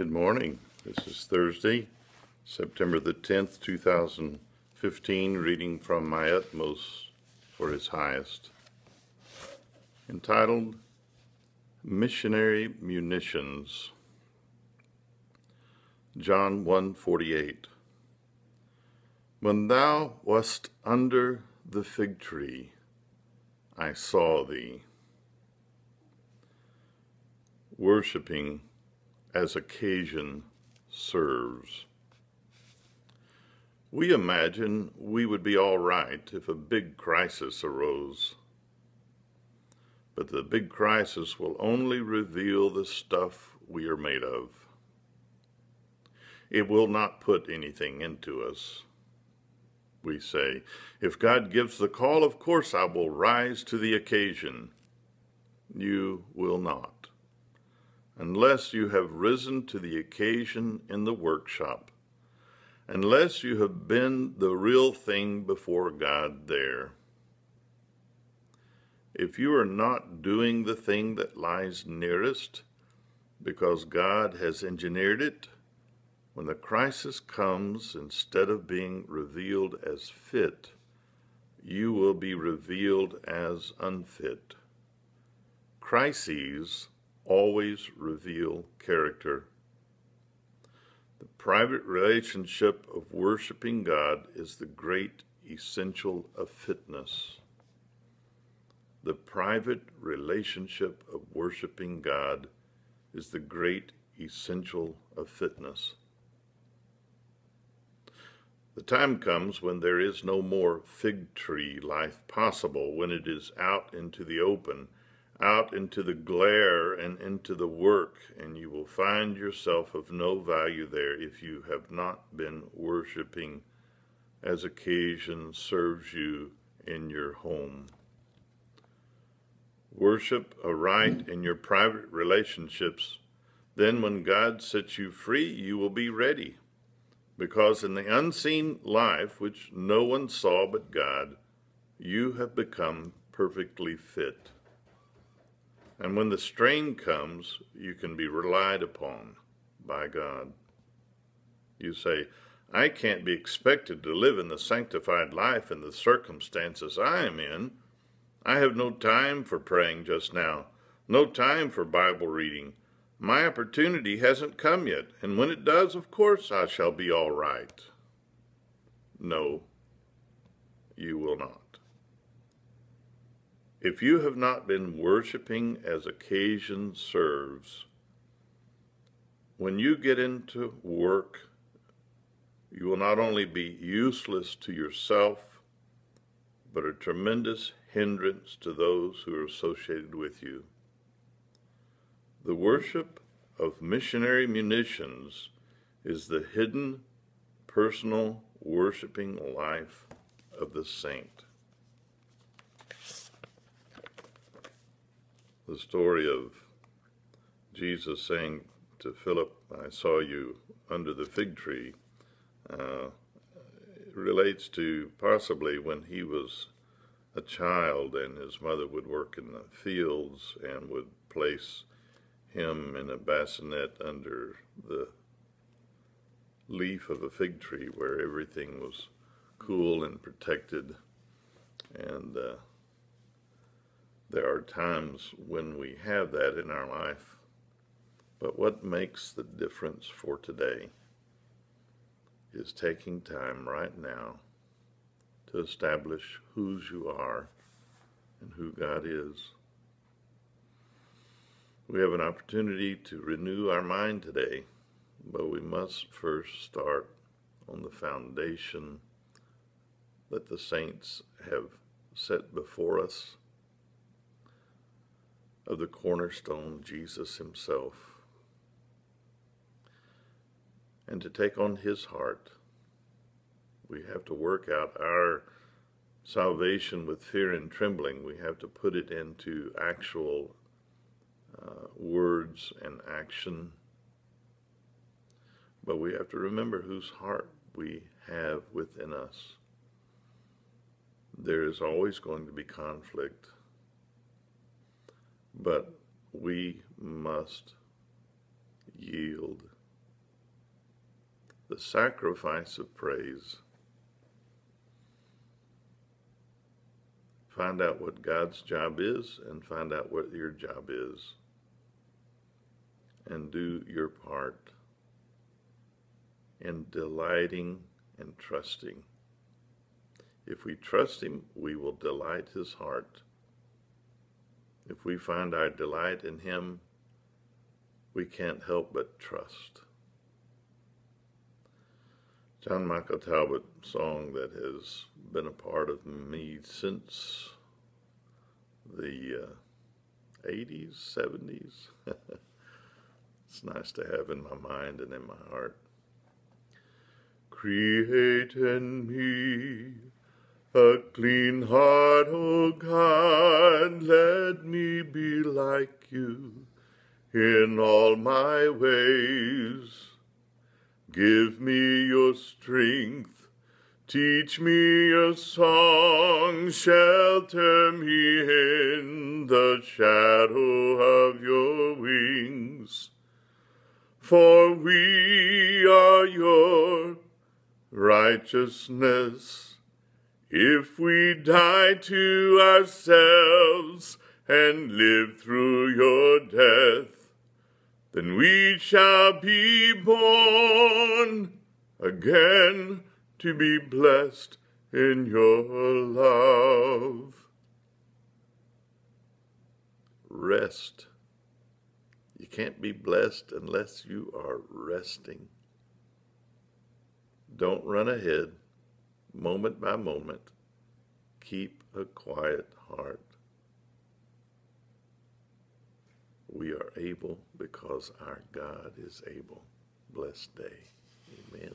Good morning. This is Thursday, September the 10th, 2015, reading from My Utmost for His Highest, entitled Missionary Munitions. John 1:48. When thou wast under the fig tree, I saw thee. Worshipping as occasion serves. We imagine we would be all right if a big crisis arose. But the big crisis will only reveal the stuff we are made of. It will not put anything into us. We say, if God gives the call, of course I will rise to the occasion. You will not, unless you have risen to the occasion in the workshop, unless you have been the real thing before God there. If you are not doing the thing that lies nearest, because God has engineered it, when the crisis comes, instead of being revealed as fit, you will be revealed as unfit. Crises always reveal character. The private relationship of worshiping God is the great essential of fitness. The private relationship of worshiping God is the great essential of fitness. The time comes when there is no more fig tree life possible, when it is out into the open, out into the glare and into the work, and you will find yourself of no value there if you have not been worshiping as occasion serves you in your home. Worship aright in your private relationships. Then when God sets you free, you will be ready. Because in the unseen life, which no one saw but God, you have become perfectly fit. And when the strain comes, you can be relied upon by God. You say, I can't be expected to live in the sanctified life in the circumstances I am in. I have no time for praying just now, no time for Bible reading. My opportunity hasn't come yet, and when it does, of course, I shall be all right. No, you will not. If you have not been worshiping as occasion serves, when you get into work, you will not only be useless to yourself, but a tremendous hindrance to those who are associated with you. The worship of missionary munitions is the hidden, personal, worshiping life of the saint. The story of Jesus saying to Philip, I saw you under the fig tree, relates to possibly when he was a child and his mother would work in the fields and would place him in a bassinet under the leaf of a fig tree where everything was cool and protected. And there are times when we have that in our life. But what makes the difference for today is taking time right now to establish whose you are and who God is. We have an opportunity to renew our mind today, but we must first start on the foundation that the saints have set before us of the cornerstone, Jesus himself. And to take on his heart, we have to work out our salvation with fear and trembling. We have to put it into actual words and action. But we have to remember whose heart we have within us. There is always going to be conflict, but we must yield the sacrifice of praise. Find out what God's job is and find out what your job is. And do your part in delighting and trusting. If we trust him, we will delight his heart. If we find our delight in him, we can't help but trust. John Michael Talbot song that has been a part of me since the 80s, 70s. It's nice to have in my mind and in my heart. Create in me a clean heart, O God, let me be like you in all my ways. Give me your strength, teach me a song, shelter me in the shadow of your wings. For we are your righteousness, if we die to ourselves and live through your death. Then we shall be born again to be blessed in your love. Rest. You can't be blessed unless you are resting. Don't run ahead, moment by moment. Keep a quiet heart. We are able because our God is able. Blessed day. Amen.